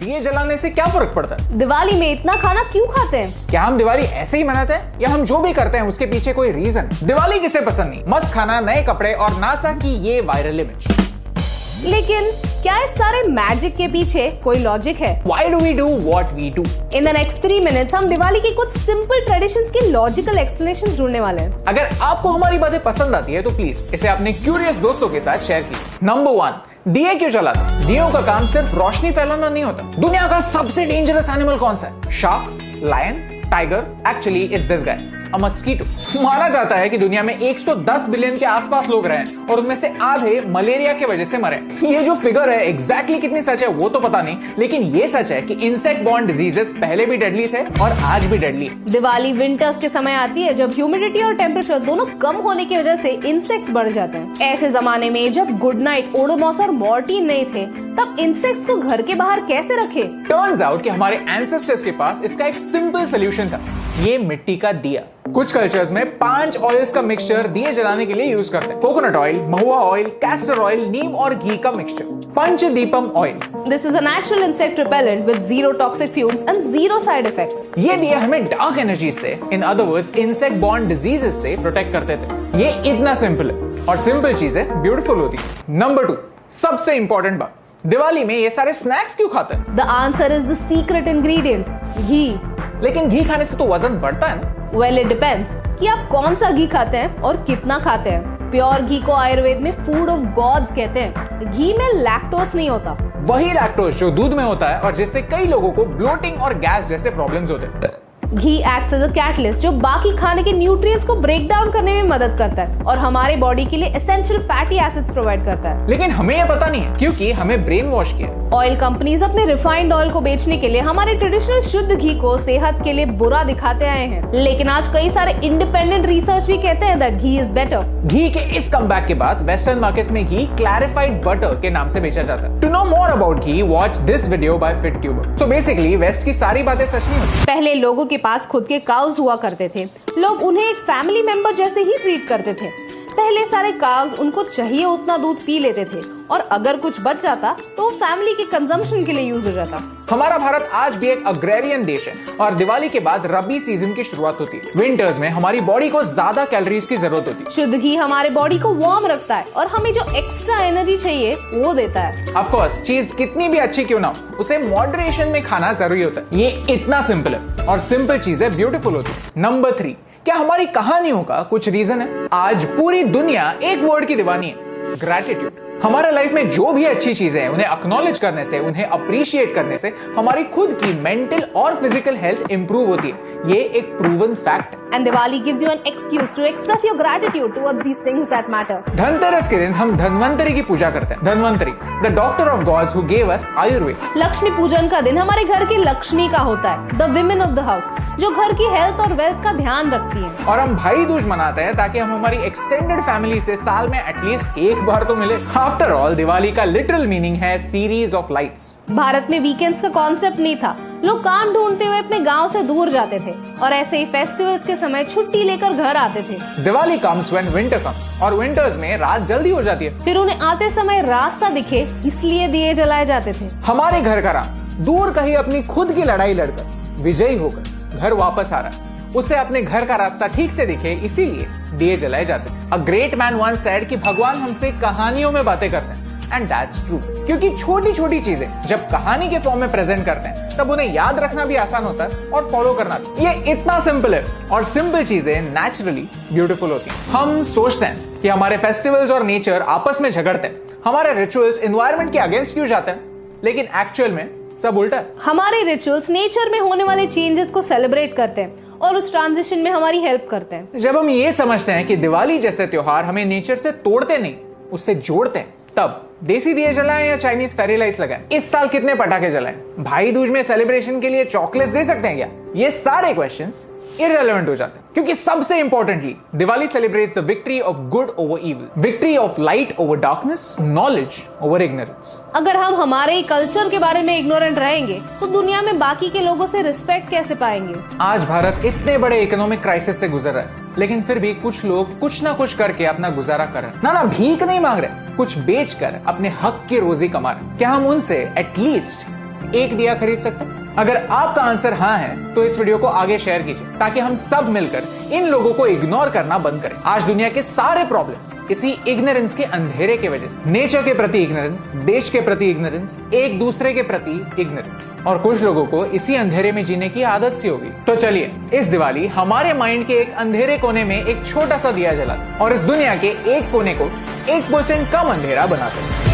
दिए जलाने से क्या फर्क पड़ता है? दिवाली में इतना खाना क्यों खाते हैं? क्या हम दिवाली ऐसे ही मनाते हैं या हम जो भी करते हैं उसके पीछे कोई रीजन? दिवाली किसे पसंद नहीं? मस्त खाना, नए कपड़े और नासा की ये वायरल इमेज। लेकिन क्या इस सारे मैजिक के पीछे कोई लॉजिक है? Why do we do what we do? In the next 3 minutes हम दिवाली की कुछ सिंपल ट्रेडिशंस के लॉजिकल एक्सप्लेनेशन ढूंढने वाले हैं। अगर आपको हमारी बातें पसंद आती है तो प्लीज इसे अपने क्यूरियस दोस्तों के साथ शेयर कीजिए। नंबर 1, दिए क्यों जलाते? दियों का काम सिर्फ रोशनी फैलाना नहीं होता। दुनिया का सबसे डेंजरस एनिमल कौन सा है? Shark, lion, tiger? Actually it's this guy, a mosquito. माना जाता है कि दुनिया में 110 बिलियन के आसपास लोग रहे हैं और उनमें से आधे मलेरिया की वजह से मरे। ये जो फिगर है एग्जैक्टली कितनी सच है वो तो पता नहीं, लेकिन ये सच है कि इंसेक्ट बॉर्न डिजीजेस पहले भी डेडली थे और आज भी डेडली है। दिवाली विंटर्स के समय आती है जब ह्यूमिडिटी और टेम्परेचर दोनों कम होने की वजह से इंसेक्ट्स बढ़ जाते हैं। ऐसे जमाने में जब गुड नाइट, ओडोमॉस और मॉर्टीन नहीं थे तब इंसेक्ट्स को घर के बाहर कैसे रखे? टर्न्स आउट कि हमारे एंसेस्टर्स के पास इसका एक सिंपल सोल्यूशन था, ये मिट्टी का दिया। कुछ कल्चर्स में 5 ऑयल्स का मिक्सचर दिए जलाने के लिए यूज करते हैं। कोकोनट ऑयल, महुआ ऑयल, कैस्टर ऑयल, नीम और घी का mixture, Panchadeepam oil. This is a natural insect repellent with zero toxic fumes and zero side effects. ये दिए हमें डार्क एनर्जी से, in other words insect borne diseases से प्रोटेक्ट करते थे। ये इतना सिंपल है और सिंपल चीजें ब्यूटीफुल होती है। नंबर 2, सबसे इंपॉर्टेंट बात, दिवाली में ये सारे स्नैक्स क्यों खाते हैं? The answer is the secret ingredient, घी। लेकिन घी खाने से तो वजन बढ़ता है ना? Well, it depends कि आप कौन सा घी खाते हैं और कितना खाते हैं। प्योर घी को आयुर्वेद में फूड ऑफ गॉड्स कहते हैं। घी में लैक्टोज नहीं होता। वही लैक्टोज जो दूध में होता है और जिससे कई लोगों को ब्लोटिंग और गैस जैसे प्रॉब्लम्स होते हैं। घी एक्ट्स एज अ कैटलिस्ट जो बाकी खाने के न्यूट्रिएंट्स को ब्रेक डाउन करने में मदद करता है और हमारे बॉडी के लिए एसेंशियल फैटी एसिड्स प्रोवाइड करता है। लेकिन हमें यह पता नहीं है क्योंकि हमें ब्रेन वॉश किया। ऑयल कंपनीज अपने रिफाइंड ऑयल को बेचने के लिए हमारे ट्रेडिशनल शुद्ध घी को सेहत के लिए बुरा दिखाते आए हैं, लेकिन आज कई सारे इंडिपेंडेंट रिसर्च भी कहते हैं दैट घी इज बेटर। घी के इस कमबैक के बाद वेस्टर्न मार्केट्स में घी क्लैरिफाइड बटर के नाम से बेचा जाता है। To know more about ghee, watch this video by Fit Tuber. So basically west की सारी बातें सच नहीं होती। पहले लोगों के पास खुद के काउज हुआ करते थे। लोग उन्हें एक फैमिली मेंबर जैसे ही ट्रीट करते थे। पहले सारे काउज उनको चाहिए उतना दूध पी लेते थे और अगर कुछ बच जाता तो फैमिली के कंजम्पशन के लिए यूज हो जाता। हमारा भारत आज भी एक अग्रेरियन देश है और दिवाली के बाद रबी सीजन की शुरुआत होती है। विंटर्स में हमारी बॉडी को ज्यादा कैलोरीज की जरूरत होती है। शुद्ध घी हमारे बॉडी को वार्म रखता है और हमें जो एक्स्ट्रा एनर्जी चाहिए वो देता है। ऑफ कोर्स चीज कितनी भी अच्छी क्यों ना हो, उसे मॉडरेशन में खाना जरूरी होता है। ये इतना सिंपल है और सिंपल चीजें ब्यूटीफुल होती है। नंबर 3, क्या हमारी कहानियों का कुछ रीजन है? आज पूरी दुनिया एक वर्ड की दीवानी है, ग्रैटिट्यूड। हमारे लाइफ में जो भी अच्छी चीजें हैं उन्हें एक्नॉलेज करने से, उन्हें अप्रिशिएट करने से हमारी खुद की मेंटल और फिजिकल हेल्थ इंप्रूव होती है। ये एक प्रूवन फैक्ट है। And Diwali gives you an excuse to express your gratitude towards these things that matter. Dhanteras के दिन हम धन्वंतरी की पूजा करते हैं। Dhanvantari, the doctor of gods who gave us Ayurveda. Lakshmi पूजन का दिन हमारे घर की लक्ष्मी का होता है, the women of the house, जो घर की हेल्थ और वेल्थ का ध्यान रखती हैं। और हम भाई दूज मनाते हैं ताकि हम हमारी एक्सटेंडेड फैमिली से साल में एटलीस्ट एक बार तो मिले। आफ्टर ऑल दिवाली का लिटरल मीनिंग है सीरीज ऑफ लाइट्स। भारत में वीकेंड्स का कॉन्सेप्ट नहीं था। लोग काम ढूंढते हुए अपने गांव से दूर जाते थे और ऐसे ही फेस्टिवल्स के समय छुट्टी लेकर घर आते थे। Diwali comes when winter comes और विंटर्स में रात जल्दी हो जाती है। फिर उन्हें आते समय रास्ता दिखे इसलिए दिए जलाए जाते थे। हमारे घर का राम दूर कहीं अपनी खुद की लड़ाई लड़कर विजयी होकर घर वापस आ रहा है, उसे अपने घर का रास्ता ठीक से दिखे इसीलिए दिए जलाए जाते हैं। A great man once said कि भगवान हमसे कहानियों में बातें करते हैं। एंड दैट्स ट्रू, क्योंकि छोटी छोटी चीजें जब कहानी के फॉर्म में प्रेजेंट करते हैं तब उन्हें याद रखना भी आसान होता है और फॉलो करना भी। ये इतना सिंपल है और सिंपल चीजें नेचुरली ब्यूटीफुल होती हैं। हम सोचते हैं कि हमारे फेस्टिवल्स और नेचर आपस में झगड़ते हैं, हमारे रिचुअल्स एनवायरनमेंट के अगेंस्ट क्यों जाते हैं, लेकिन एक्चुअल में सब उल्टा है। हमारे रिचुअल्स नेचर में होने वाले चेंजेस को सेलिब्रेट करते हैं और उस ट्रांजिशन में हमारी हेल्प करते हैं। जब हम ये समझते हैं कि दिवाली जैसे त्योहार हमें नेचर से तोड़ते नहीं, उससे जोड़ते हैं, तब देसी दिए जलाएं या चाइनीज फेरी लाइट्स लगाएं? इस साल कितने पटाखे जलाएं? भाई दूज में सेलिब्रेशन के लिए चॉकलेट्स दे सकते हैं क्या? ये सारे क्वेश्चंस इररिलेवेंट हो जाते हैं, क्योंकि सबसे importantly Diwali celebrates the victory of good over evil, victory of light over darkness, knowledge over ignorance. अगर हम हमारे कल्चर के बारे में इग्नोरेंट रहेंगे तो दुनिया में बाकी के लोगों से रिस्पेक्ट कैसे पाएंगे? आज भारत इतने बड़े इकोनॉमिक क्राइसिस से गुजर रहा है, लेकिन फिर भी कुछ लोग कुछ ना कुछ करके अपना गुजारा कर रहे हैं। ना भीख नहीं मांग रहे, कुछ बेचकर अपने हक की रोजी कमा रहे हैं। क्या हम उनसे एटलीस्ट एक दिया खरीद सकते हैं? अगर आपका आंसर हाँ है तो इस वीडियो को आगे शेयर कीजिए ताकि हम सब मिलकर इन लोगों को इग्नोर करना बंद करें। आज दुनिया के सारे प्रॉब्लम्स इसी इग्नोरेंस के अंधेरे के वजह से। नेचर के प्रति इग्नोरेंस, देश के प्रति इग्नोरेंस, एक दूसरे के प्रति इग्नोरेंस, और कुछ लोगों को इसी अंधेरे में जीने की आदत सी होगी। तो चलिए इस दिवाली हमारे माइंड के एक अंधेरे कोने में एक छोटा सा दिया जलाते और इस दुनिया के एक कोने को 1% कम अंधेरा बनाते हैं।